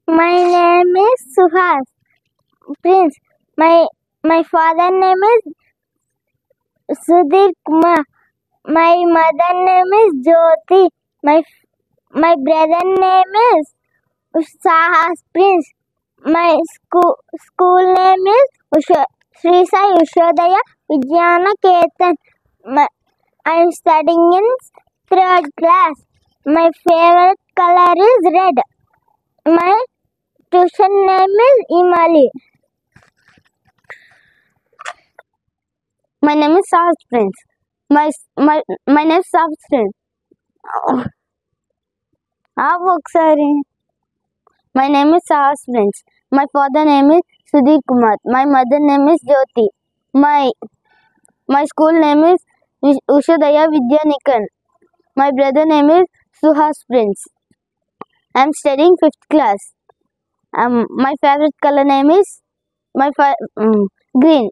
My name is Suhas Prince. My father name is Sudhir Kumar. My mother name is Jyoti. My brother name is Sahas Prince. My school name is Sri Sai Ushodaya Vijnana Ketan. I am studying in 3rd class. My favorite color is red. My tuition name is Imali. My name is Sahas Prince. My name is Sahas Prince. ఒకసారి My name is Sahas Prince. My father name is Sudhir Kumar. My mother name is Jyoti. My school name is Ushodaya Vidyanikan. My brother name is Suhas Prince. I am studying 5th class. My favorite color name is green.